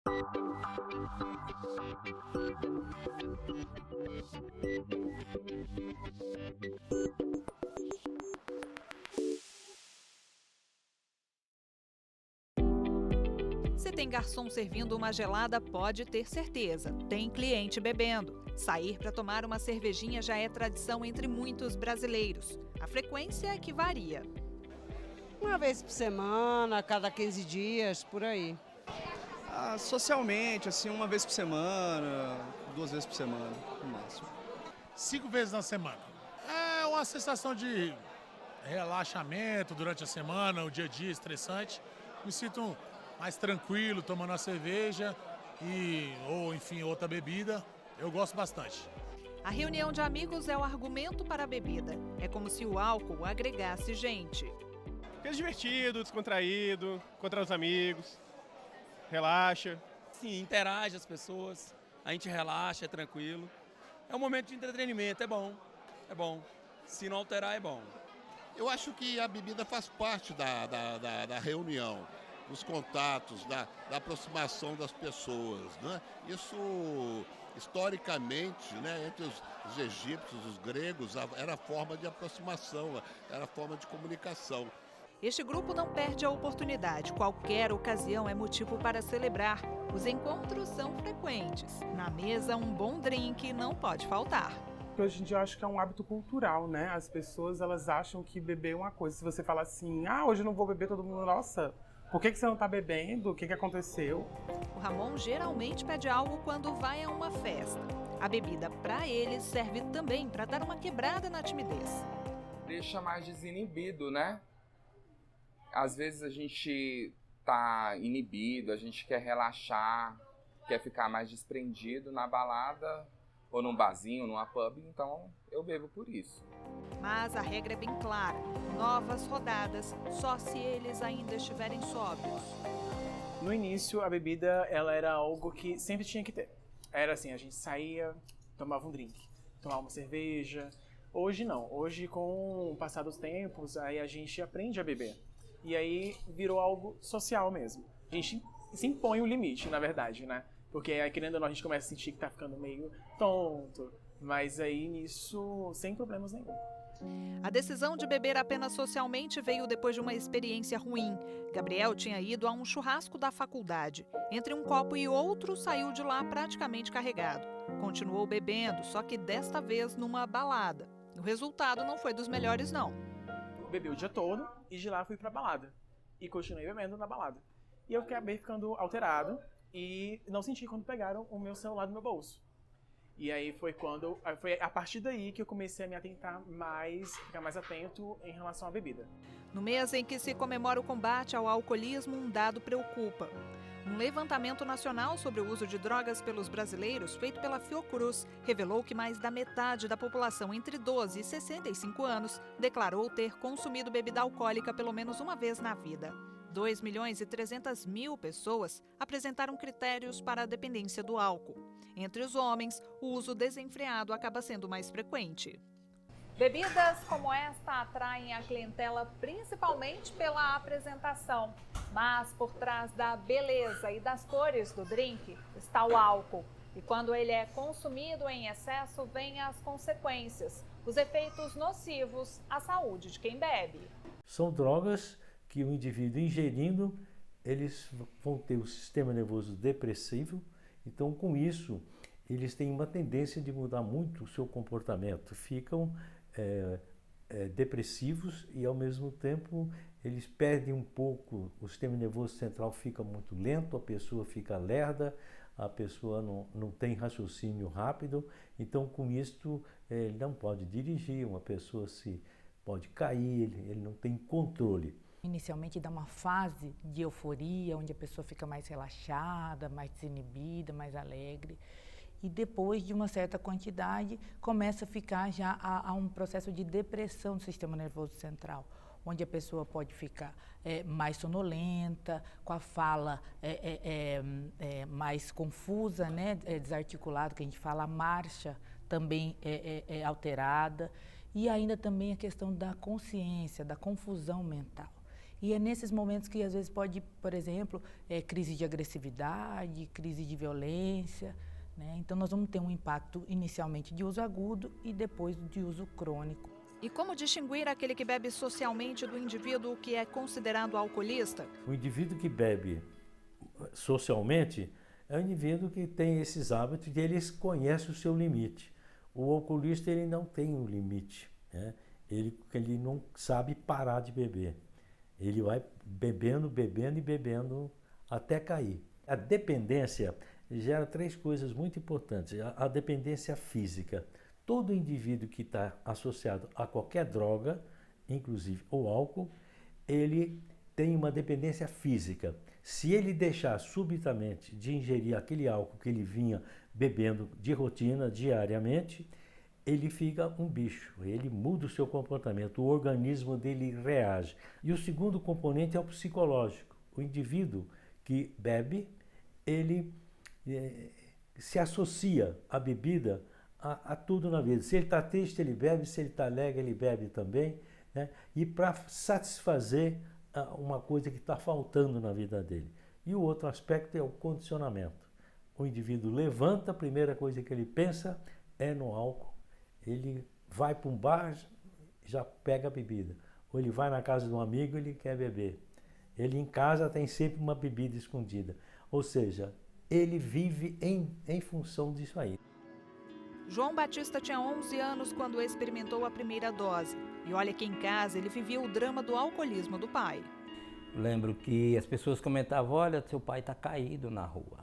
Se tem garçom servindo uma gelada, pode ter certeza, tem cliente bebendo. Sair para tomar uma cervejinha já é tradição entre muitos brasileiros. A frequência é que varia. Uma vez por semana, a cada 15 dias, por aí. Socialmente, assim, uma vez por semana, 2 vezes por semana, no máximo. 5 vezes na semana. É uma sensação de relaxamento durante a semana, o dia a dia estressante. Me sinto mais tranquilo tomando uma cerveja ou enfim, outra bebida. Eu gosto bastante. A reunião de amigos é o argumento para a bebida. É como se o álcool agregasse gente. Fica divertido, descontraído, encontrar os amigos, relaxa. Sim, interage as pessoas, a gente relaxa, é tranquilo. É um momento de entretenimento, é bom, é bom. Se não alterar, é bom. Eu acho que a bebida faz parte da reunião, dos contatos, da aproximação das pessoas, né? Isso, historicamente, né, entre os egípcios, os gregos, era forma de aproximação, era forma de comunicação. Este grupo não perde a oportunidade. Qualquer ocasião é motivo para celebrar. Os encontros são frequentes. Na mesa, um bom drink não pode faltar. Hoje em dia eu acho que é um hábito cultural, né? As pessoas, elas acham que beber é uma coisa. Se você fala assim, hoje eu não vou beber, todo mundo, nossa, por que você não tá bebendo? O que aconteceu? O Ramon geralmente pede algo quando vai a uma festa. A bebida, para ele, serve também para dar uma quebrada na timidez. Deixa mais desinibido, né? Às vezes a gente tá inibido, a gente quer relaxar, quer ficar mais desprendido na balada ou num barzinho, numa pub, então eu bebo por isso. Mas a regra é bem clara, novas rodadas só se eles ainda estiverem sóbrios. No início, a bebida ela era algo que sempre tinha que ter. Era assim, a gente saía, tomava um drink, tomava uma cerveja. Hoje não, hoje com o passar dos tempos, aí a gente aprende a beber. E aí virou algo social mesmo. A gente se impõe o limite, na verdade, né? Porque aí, querendo ou não, a gente começa a sentir que tá ficando meio tonto. Mas aí nisso, sem problemas nenhum. A decisão de beber apenas socialmente veio depois de uma experiência ruim. Gabriel tinha ido a um churrasco da faculdade. Entre um copo e outro, saiu de lá praticamente carregado. Continuou bebendo, só que desta vez numa balada. O resultado não foi dos melhores, não. Bebi o dia todo e de lá fui pra balada. E continuei bebendo na balada. E eu acabei ficando alterado e não senti quando pegaram o meu celular do meu bolso. E aí foi a partir daí que eu comecei a me atentar mais, ficar mais atento em relação à bebida. No mês em que se comemora o combate ao alcoolismo, um dado preocupa. Um levantamento nacional sobre o uso de drogas pelos brasileiros, feito pela Fiocruz, revelou que mais da metade da população entre 12 e 65 anos declarou ter consumido bebida alcoólica pelo menos uma vez na vida. 2.300.000 pessoas apresentaram critérios para a dependência do álcool. Entre os homens, o uso desenfreado acaba sendo mais frequente. Bebidas como esta atraem a clientela principalmente pela apresentação. Mas por trás da beleza e das cores do drink está o álcool. E quando ele é consumido em excesso, vêm as consequências, os efeitos nocivos à saúde de quem bebe. São drogas que o indivíduo ingerindo, eles vão ter o sistema nervoso depressivo. Então, com isso, eles têm uma tendência de mudar muito o seu comportamento. Ficam depressivos e, ao mesmo tempo, eles perdem um pouco, o sistema nervoso central fica muito lento, a pessoa fica lerda, a pessoa não tem raciocínio rápido. Então, com isso, ele não pode dirigir, uma pessoa pode cair, ele não tem controle. Inicialmente dá uma fase de euforia, onde a pessoa fica mais relaxada, mais desinibida, mais alegre. E depois de uma certa quantidade, começa a ficar já a um processo de depressão do sistema nervoso central, onde a pessoa pode ficar mais sonolenta, com a fala mais confusa, né, desarticulada, que a gente fala, a marcha também é alterada, e ainda também a questão da consciência, da confusão mental. E é nesses momentos que às vezes pode, por exemplo, crise de agressividade, crise de violência, né? Então nós vamos ter um impacto inicialmente de uso agudo e depois de uso crônico. E como distinguir aquele que bebe socialmente do indivíduo que é considerado alcoolista? O indivíduo que bebe socialmente é o indivíduo que tem esses hábitos e ele conhece o seu limite. O alcoolista ele não tem um limite, né? Ele não sabe parar de beber. Ele vai bebendo, bebendo e bebendo até cair. A dependência gera 3 coisas muito importantes. A dependência física. Todo indivíduo que está associado a qualquer droga, inclusive o álcool, ele tem uma dependência física. Se ele deixar subitamente de ingerir aquele álcool que ele vinha bebendo de rotina, diariamente, ele fica um bicho, ele muda o seu comportamento, o organismo dele reage. E o segundo componente é o psicológico. O indivíduo que bebe, ele se associa à bebida a tudo na vida. Se ele está triste, ele bebe, se ele está alegre, ele bebe também, né? E para satisfazer uma coisa que está faltando na vida dele. E o outro aspecto é o condicionamento. O indivíduo levanta, a primeira coisa que ele pensa é no álcool. Ele vai para um bar, já pega a bebida. Ou ele vai na casa de um amigo, ele quer beber. Ele em casa tem sempre uma bebida escondida. Ou seja, ele vive em função disso aí. João Batista tinha 11 anos quando experimentou a primeira dose. E olha que em casa ele vivia o drama do alcoolismo do pai. Lembro que as pessoas comentavam, olha, seu pai está caído na rua.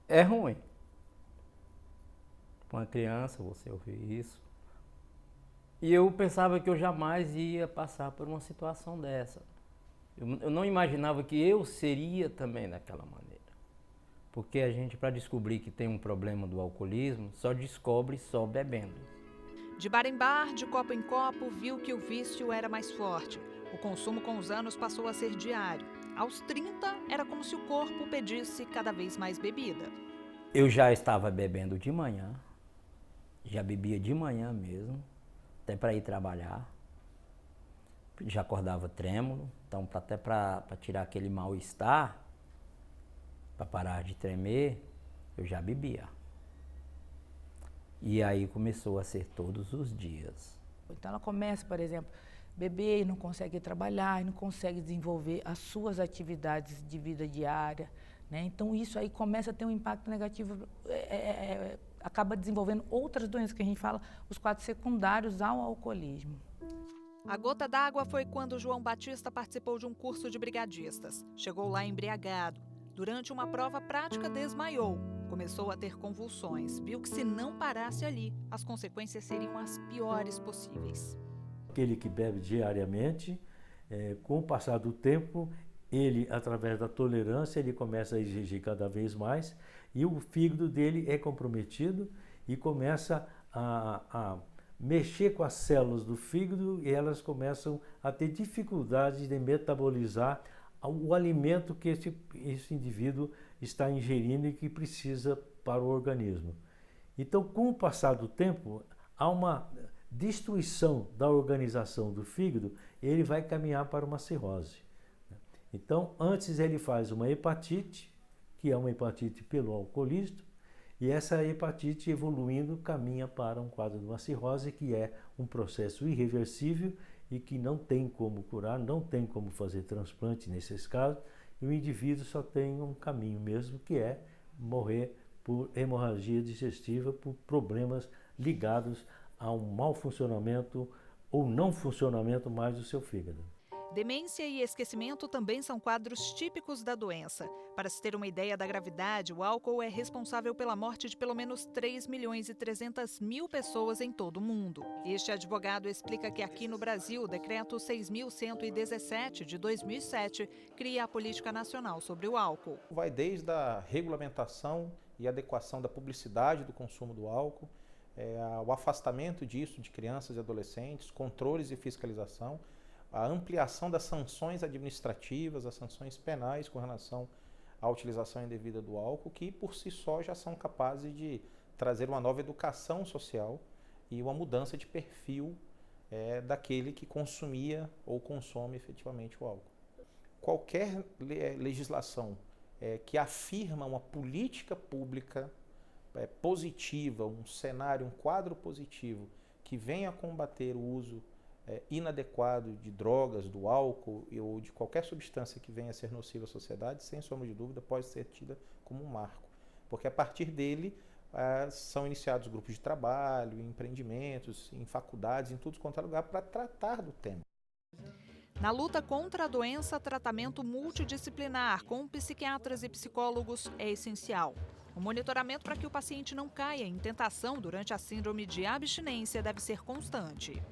É ruim. Com uma criança, você ouvir isso. E eu pensava que eu jamais ia passar por uma situação dessa. Eu não imaginava que eu seria também daquela maneira. Porque a gente, para descobrir que tem um problema do alcoolismo, só descobre só bebendo. De bar em bar, de copo em copo, viu que o vício era mais forte. O consumo com os anos passou a ser diário. Aos 30, era como se o corpo pedisse cada vez mais bebida. Eu já estava bebendo de manhã, já bebia de manhã mesmo, até para ir trabalhar. Já acordava trêmulo, então até para tirar aquele mal-estar, para parar de tremer, eu já bebia. E aí começou a ser todos os dias. Então ela começa, por exemplo, beber e não consegue trabalhar, e não consegue desenvolver as suas atividades de vida diária, né? Então isso aí começa a ter um impacto negativo, acaba desenvolvendo outras doenças que a gente fala, os quadros secundários ao alcoolismo. A gota d'água foi quando João Batista participou de um curso de brigadistas. Chegou lá embriagado. Durante uma prova prática, desmaiou. Começou a ter convulsões. Viu que se não parasse ali, as consequências seriam as piores possíveis. Aquele que bebe diariamente, com o passar do tempo, ele, através da tolerância, ele começa a exigir cada vez mais e o fígado dele é comprometido e começa a mexer com as células do fígado e elas começam a ter dificuldade de metabolizar o alimento que esse indivíduo está ingerindo e que precisa para o organismo. Então, com o passar do tempo, há uma destruição da organização do fígado e ele vai caminhar para uma cirrose. Então, antes ele faz uma hepatite, que é uma hepatite pelo alcoolismo, e essa hepatite evoluindo caminha para um quadro de uma cirrose, que é um processo irreversível e que não tem como curar, não tem como fazer transplante nesses casos, e o indivíduo só tem um caminho mesmo, que é morrer por hemorragia digestiva, por problemas ligados a um mau funcionamento ou não funcionamento mais do seu fígado. Demência e esquecimento também são quadros típicos da doença. Para se ter uma ideia da gravidade, o álcool é responsável pela morte de pelo menos 3.300.000 pessoas em todo o mundo. Este advogado explica que aqui no Brasil, o decreto 6.117 de 2007 cria a Política Nacional sobre o Álcool. Vai desde a regulamentação e adequação da publicidade do consumo do álcool, o afastamento disso de crianças e adolescentes, controles e fiscalização, a ampliação das sanções administrativas, as sanções penais com relação à utilização indevida do álcool, que por si só já são capazes de trazer uma nova educação social e uma mudança de perfil daquele que consumia ou consome efetivamente o álcool. Qualquer legislação que afirma uma política pública positiva, um cenário, um quadro positivo que venha combater o uso inadequado de drogas, do álcool ou de qualquer substância que venha a ser nociva à sociedade, sem sombra de dúvida, pode ser tida como um marco. Porque a partir dele são iniciados grupos de trabalho, empreendimentos, em faculdades, em tudo quanto é lugar, para tratar do tema. Na luta contra a doença, tratamento multidisciplinar com psiquiatras e psicólogos é essencial. O monitoramento para que o paciente não caia em tentação durante a síndrome de abstinência deve ser constante.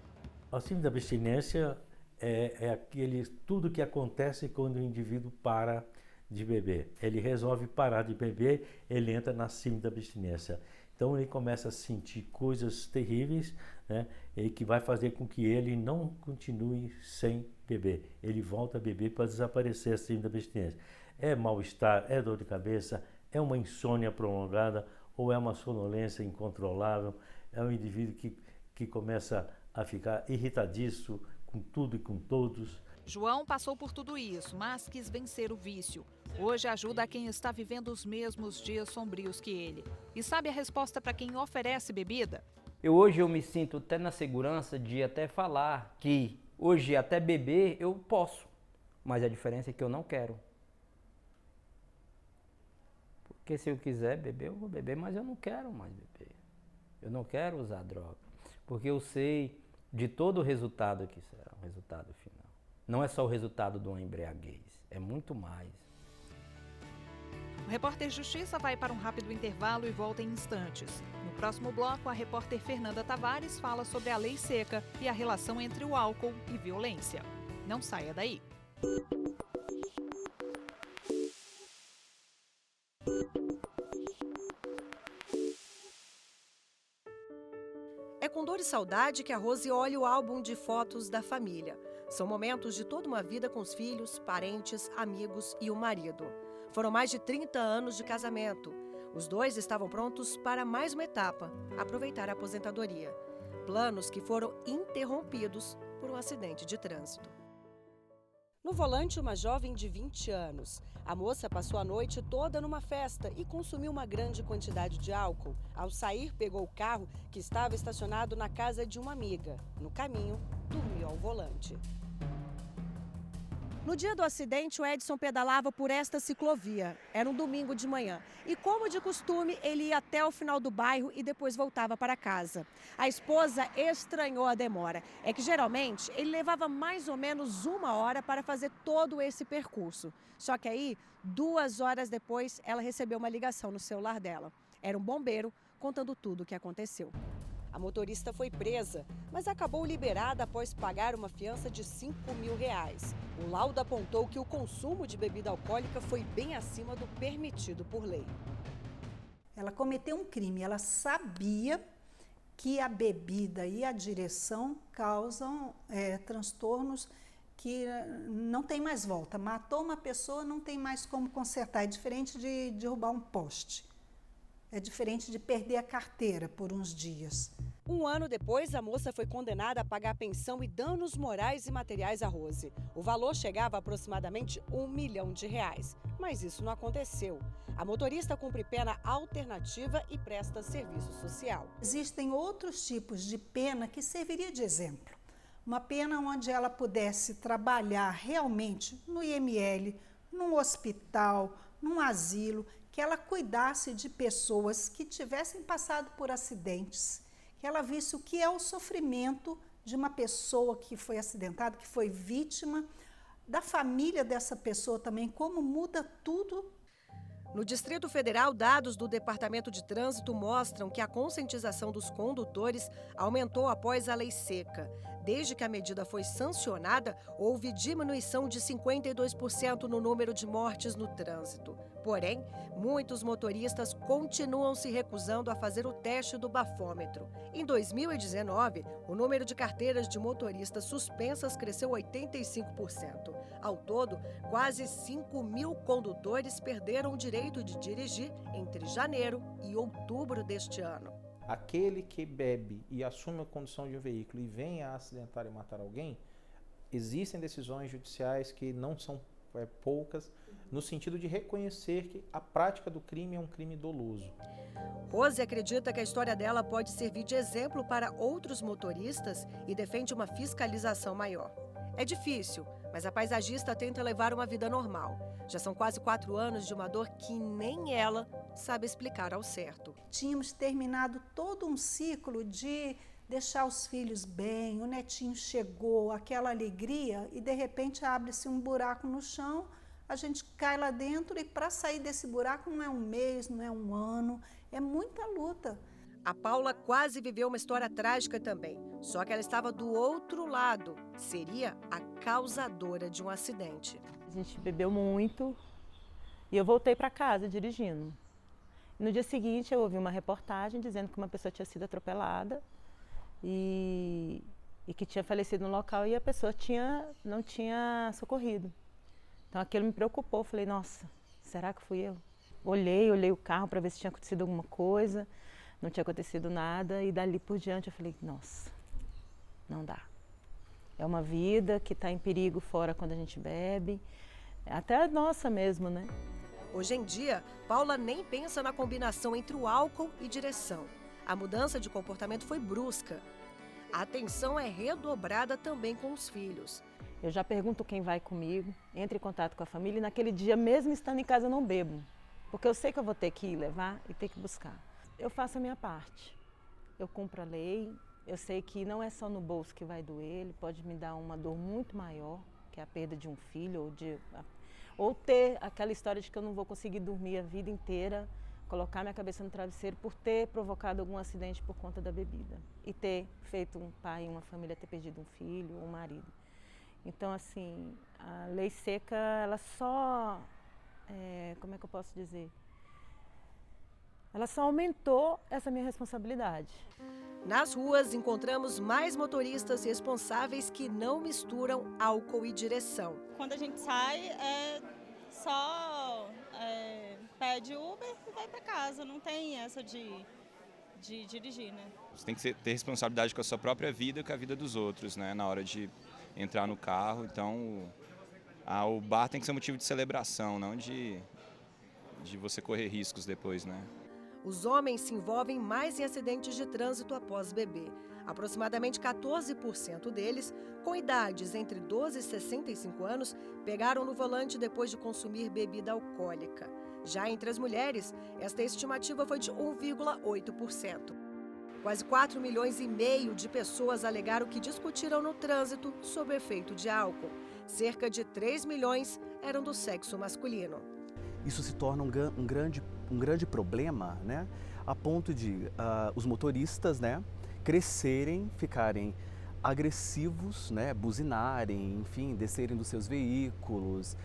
A síndrome da abstinência é tudo que acontece quando o indivíduo para de beber. Ele resolve parar de beber, ele entra na síndrome da abstinência. Então ele começa a sentir coisas terríveis, né, e que vai fazer com que ele não continue sem beber. Ele volta a beber para desaparecer a síndrome da abstinência. É mal-estar, é dor de cabeça, é uma insônia prolongada ou é uma sonolência incontrolável. É um indivíduo que começa a ficar irritadiço com tudo e com todos. João passou por tudo isso, mas quis vencer o vício. Hoje ajuda a quem está vivendo os mesmos dias sombrios que ele. E sabe a resposta para quem oferece bebida? Hoje eu me sinto até na segurança de até falar que hoje até beber eu posso, mas a diferença é que eu não quero. Porque se eu quiser beber, eu vou beber, mas eu não quero mais beber. Eu não quero usar droga, porque eu sei de todo o resultado que será, o resultado final. Não é só o resultado de uma embriaguez, é muito mais. O Repórter Justiça vai para um rápido intervalo e volta em instantes. No próximo bloco, a repórter Fernanda Tavares fala sobre a lei seca e a relação entre o álcool e violência. Não saia daí. É com dor e saudade que a Rose olha o álbum de fotos da família. São momentos de toda uma vida com os filhos, parentes, amigos e o marido. Foram mais de 30 anos de casamento. Os dois estavam prontos para mais uma etapa, aproveitar a aposentadoria. Planos que foram interrompidos por um acidente de trânsito. No volante, uma jovem de 20 anos. A moça passou a noite toda numa festa e consumiu uma grande quantidade de álcool. Ao sair, pegou o carro que estava estacionado na casa de uma amiga. No caminho, dormiu ao volante. No dia do acidente, o Edson pedalava por esta ciclovia. Era um domingo de manhã. E, como de costume, ele ia até o final do bairro e depois voltava para casa. A esposa estranhou a demora. É que, geralmente, ele levava mais ou menos 1 hora para fazer todo esse percurso. Só que aí, 2 horas depois, ela recebeu uma ligação no celular dela. Era um bombeiro contando tudo o que aconteceu. A motorista foi presa, mas acabou liberada após pagar uma fiança de R$5.000. O laudo apontou que o consumo de bebida alcoólica foi bem acima do permitido por lei. Ela cometeu um crime, ela sabia que a bebida e a direção causam transtornos que não tem mais volta. Matou uma pessoa, não tem mais como consertar. É diferente de derrubar um poste. É diferente de perder a carteira por uns dias. 1 ano depois, a moça foi condenada a pagar pensão e danos morais e materiais à Rose. O valor chegava a aproximadamente R$1 milhão. Mas isso não aconteceu. A motorista cumpre pena alternativa e presta serviço social. Existem outros tipos de pena que serviria de exemplo. Uma pena onde ela pudesse trabalhar realmente no IML, num hospital, num asilo, que ela cuidasse de pessoas que tivessem passado por acidentes, que ela visse o que é o sofrimento de uma pessoa que foi acidentada, que foi vítima, da família dessa pessoa também, como muda tudo. No Distrito Federal, dados do Departamento de Trânsito mostram que a conscientização dos condutores aumentou após a lei seca. Desde que a medida foi sancionada, houve diminuição de 52% no número de mortes no trânsito. Porém, muitos motoristas continuam se recusando a fazer o teste do bafômetro. Em 2019, o número de carteiras de motoristas suspensas cresceu 85%. Ao todo, quase 5.000 condutores perderam o direito de dirigir entre janeiro e outubro deste ano. aquele que bebe e assume a condução de um veículo e venha a acidentar e matar alguém, existem decisões judiciais que não são poucas, no sentido de reconhecer que a prática do crime é um crime doloso. Rose acredita que a história dela pode servir de exemplo para outros motoristas e defende uma fiscalização maior. É difícil, mas a paisagista tenta levar uma vida normal. Já são quase 4 anos de uma dor que nem ela sabe explicar ao certo. Tínhamos terminado todo um ciclo de deixar os filhos bem, o netinho chegou, aquela alegria, e de repente abre-se um buraco no chão, a gente cai lá dentro e para sair desse buraco não é um mês, não é um ano, é muita luta. A Paula quase viveu uma história trágica também, só que ela estava do outro lado, seria a causadora de um acidente. A gente bebeu muito e eu voltei para casa dirigindo. No dia seguinte eu ouvi uma reportagem dizendo que uma pessoa tinha sido atropelada e que tinha falecido no local e a pessoa não tinha socorrido. Então aquilo me preocupou, falei, nossa, será que fui eu? Olhei o carro para ver se tinha acontecido alguma coisa, não tinha acontecido nada e dali por diante eu falei, nossa, não dá. É uma vida que está em perigo fora quando a gente bebe, até a nossa mesmo, né? Hoje em dia, Paula nem pensa na combinação entre o álcool e direção. A mudança de comportamento foi brusca. A atenção é redobrada também com os filhos. Eu já pergunto quem vai comigo, entro em contato com a família e naquele dia, mesmo estando em casa, eu não bebo. Porque eu sei que eu vou ter que ir levar e ter que buscar. Eu faço a minha parte. Eu cumpro a lei, eu sei que não é só no bolso que vai doer, ele pode me dar uma dor muito maior, que é a perda de um filho, ou ter aquela história de que eu não vou conseguir dormir a vida inteira, colocar minha cabeça no travesseiro por ter provocado algum acidente por conta da bebida. E ter feito um pai e uma família ter perdido um filho ou um marido. Então, assim, a lei seca, ela só, como é que eu posso dizer? Ela só aumentou essa minha responsabilidade. Nas ruas, encontramos mais motoristas responsáveis que não misturam álcool e direção. Quando a gente sai, só pede Uber e vai para casa. Não tem essa de dirigir, né? Você tem que ter responsabilidade com a sua própria vida e com a vida dos outros, né? Na hora de entrar no carro. Então, o bar tem que ser motivo de celebração, não de você correr riscos depois, né? Os homens se envolvem mais em acidentes de trânsito após beber. Aproximadamente 14% deles, com idades entre 12 e 65 anos, pegaram no volante depois de consumir bebida alcoólica. Já entre as mulheres, esta estimativa foi de 1,8%. Quase 4,5 milhões de pessoas alegaram que discutiram no trânsito sob efeito de álcool. Cerca de 3 milhões eram do sexo masculino. Isso se torna um grande problema, né? A ponto de os motoristas, né, crescerem, ficarem agressivos, né, buzinarem, enfim, descerem dos seus veículos,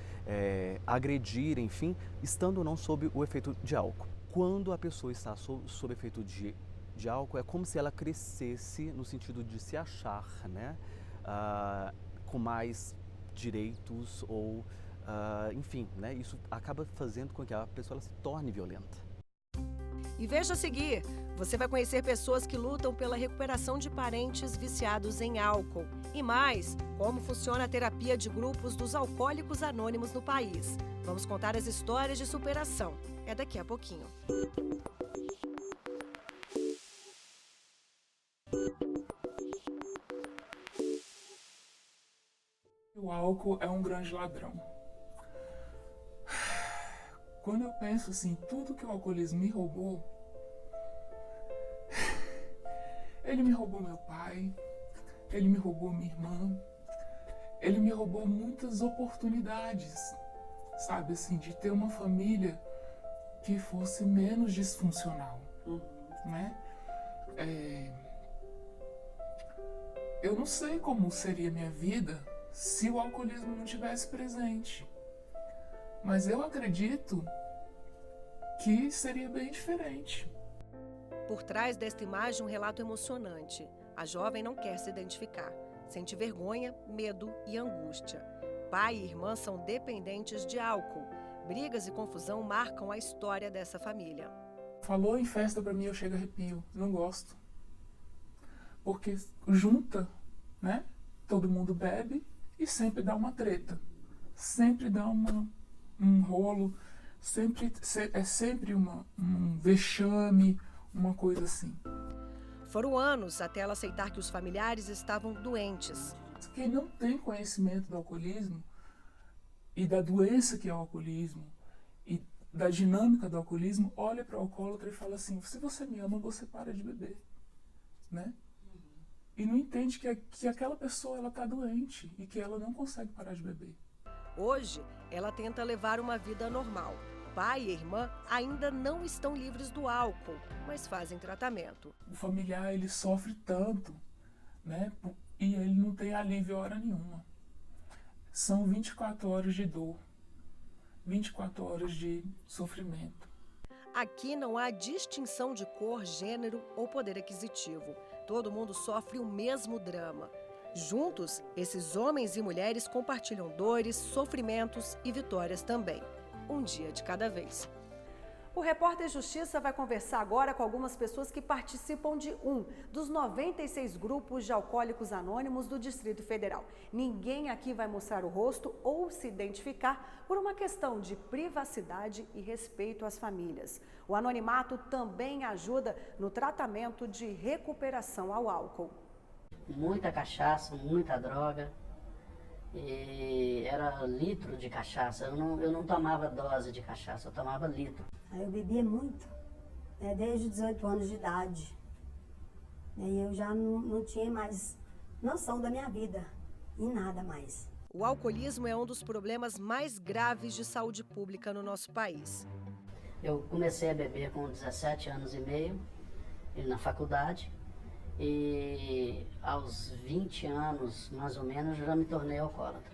agredirem, enfim, estando ou não sob o efeito de álcool. Quando a pessoa está sob efeito de álcool, é como se ela crescesse no sentido de se achar, né, com mais direitos ou enfim, né, isso acaba fazendo com que a pessoa se torne violenta. E veja a seguir, você vai conhecer pessoas que lutam pela recuperação de parentes viciados em álcool. E mais, como funciona a terapia de grupos dos alcoólicos anônimos no país. Vamos contar as histórias de superação. É daqui a pouquinho. O álcool é um grande ladrão. Quando eu penso assim, tudo que o alcoolismo me roubou, ele me roubou meu pai, ele me roubou minha irmã, ele me roubou muitas oportunidades, sabe, assim, de ter uma família que fosse menos disfuncional, né? Eu não sei como seria minha vida se o alcoolismo não tivesse presente. Mas eu acredito que seria bem diferente. Por trás desta imagem, um relato emocionante. A jovem não quer se identificar. Sente vergonha, medo e angústia. Pai e irmã são dependentes de álcool. Brigas e confusão marcam a história dessa família. Falou em festa pra mim, eu chego a arrepio. Não gosto. Porque junta, né? Todo mundo bebe e sempre dá uma treta. Sempre dá um rolo. É sempre um vexame, uma coisa assim. Foram anos até ela aceitar que os familiares estavam doentes. Quem não tem conhecimento do alcoolismo e da doença que é o alcoolismo e da dinâmica do alcoolismo, olha para o alcoólatra e fala assim: se você me ama, você para de beber, né? E não entende que aquela pessoa ela está doente e que ela não consegue parar de beber. Hoje, ela tenta levar uma vida normal. Pai e irmã ainda não estão livres do álcool, mas fazem tratamento. O familiar, ele sofre tanto, né? E ele não tem alívio hora nenhuma. São 24 horas de dor, 24 horas de sofrimento. Aqui não há distinção de cor, gênero ou poder aquisitivo. Todo mundo sofre o mesmo drama. Juntos, esses homens e mulheres compartilham dores, sofrimentos e vitórias também. Um dia de cada vez. O Repórter Justiça vai conversar agora com algumas pessoas que participam de um dos 96 grupos de alcoólicos anônimos do Distrito Federal. Ninguém aqui vai mostrar o rosto ou se identificar por uma questão de privacidade e respeito às famílias. O anonimato também ajuda no tratamento de recuperação ao álcool. Muita cachaça, muita droga. E era litro de cachaça. Eu não tomava dose de cachaça, eu tomava litro. Eu bebia muito, né, desde 18 anos de idade. E eu já não tinha mais noção da minha vida, em nada mais. O alcoolismo é um dos problemas mais graves de saúde pública no nosso país. Eu comecei a beber com 17 anos e meio, na faculdade. E aos 20 anos, mais ou menos, já me tornei alcoólatra.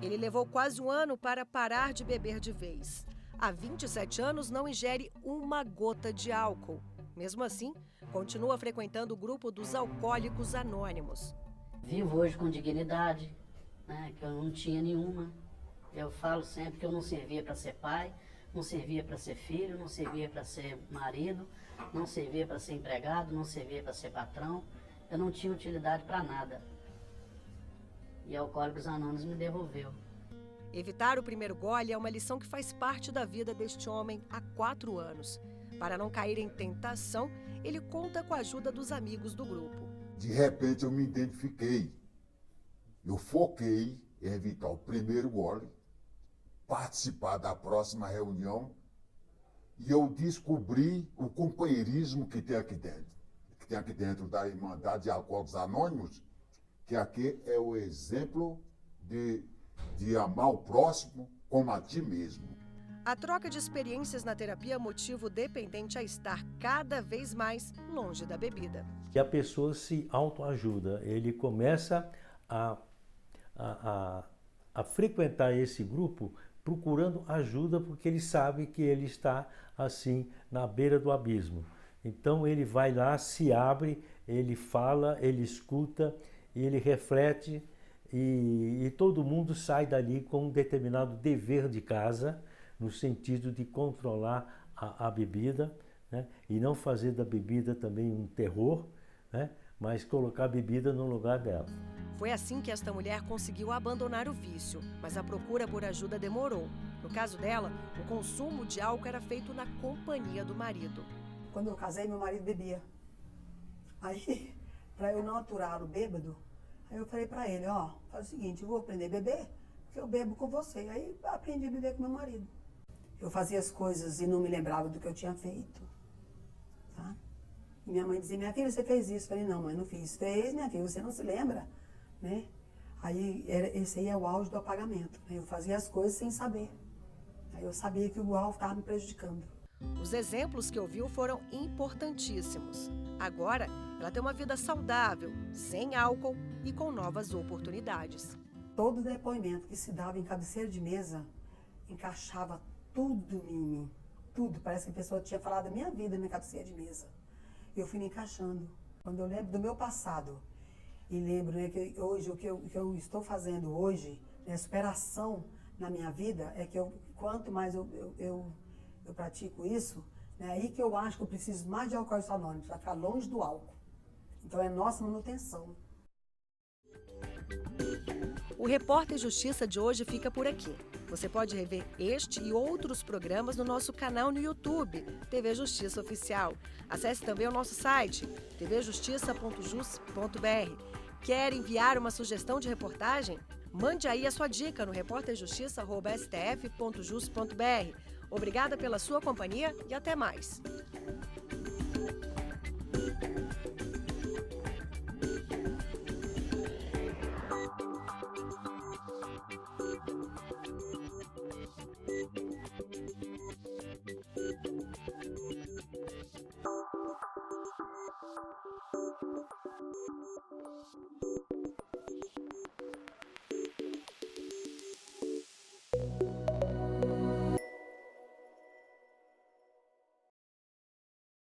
Ele levou quase um ano para parar de beber de vez. Há 27 anos não ingere uma gota de álcool. Mesmo assim, continua frequentando o grupo dos Alcoólicos Anônimos. Vivo hoje com dignidade, né, que eu não tinha nenhuma. Eu falo sempre que eu não servia para ser pai, não servia para ser filho, não servia para ser marido, não servia para ser empregado, não servia para ser patrão. Eu não tinha utilidade para nada. E Alcoólicos Anônimos me devolveu. Evitar o primeiro gole é uma lição que faz parte da vida deste homem há 4 anos. Para não cair em tentação, ele conta com a ajuda dos amigos do grupo. De repente eu me identifiquei. Eu foquei em evitar o primeiro gole, participar da próxima reunião, e eu descobri o companheirismo que tem aqui dentro. Que tem aqui dentro da Irmandade de Alcoólicos Anônimos, que aqui é o exemplo de amar o próximo como a ti mesmo. A troca de experiências na terapia motiva o dependente a estar cada vez mais longe da bebida. E a pessoa se autoajuda, ele começa a frequentar esse grupo procurando ajuda porque ele sabe que ele está assim na beira do abismo. Então ele vai lá, se abre, ele fala, ele escuta, ele reflete e todo mundo sai dali com um determinado dever de casa, no sentido de controlar a bebida, né? E não fazer da bebida também um terror, né? Mas colocar a bebida no lugar dela. Foi assim que esta mulher conseguiu abandonar o vício, mas a procura por ajuda demorou. No caso dela, o consumo de álcool era feito na companhia do marido. Quando eu casei, meu marido bebia. Aí, para eu não aturar o bêbado, aí eu falei para ele, ó, faz o seguinte, eu vou aprender a beber, porque eu bebo com você. Aí aprendi a beber com meu marido. Eu fazia as coisas e não me lembrava do que eu tinha feito. Tá? E minha mãe dizia, minha filha, você fez isso? Eu falei, não, mãe, não fiz. Fez, minha filha, você não se lembra, né? Aí, esse aí é o auge do apagamento. Né? Eu fazia as coisas sem saber. Aí eu sabia que o álcool estava me prejudicando. Os exemplos que ouviu foram importantíssimos. Agora, ela tem uma vida saudável, sem álcool e com novas oportunidades. Todo depoimento que se dava em cabeceira de mesa encaixava tudo em mim. Tudo. Parece que a pessoa tinha falado da minha vida na minha cabeceira de mesa. Eu fui me encaixando. Quando eu lembro do meu passado e lembro, né, que hoje o que eu estou fazendo hoje, né, a superação na minha vida, é que quanto mais eu pratico isso, É aí que eu acho que eu preciso mais de Alcoólicos Anônimos, para ficar longe do álcool. Então é nossa manutenção. O Repórter Justiça de hoje fica por aqui. Você pode rever este e outros programas no nosso canal no YouTube, TV Justiça Oficial. Acesse também o nosso site, tvjustiça.jus.br. Quer enviar uma sugestão de reportagem? Mande aí a sua dica no repórterjustiça@stf.jus.br. Obrigada pela sua companhia e até mais.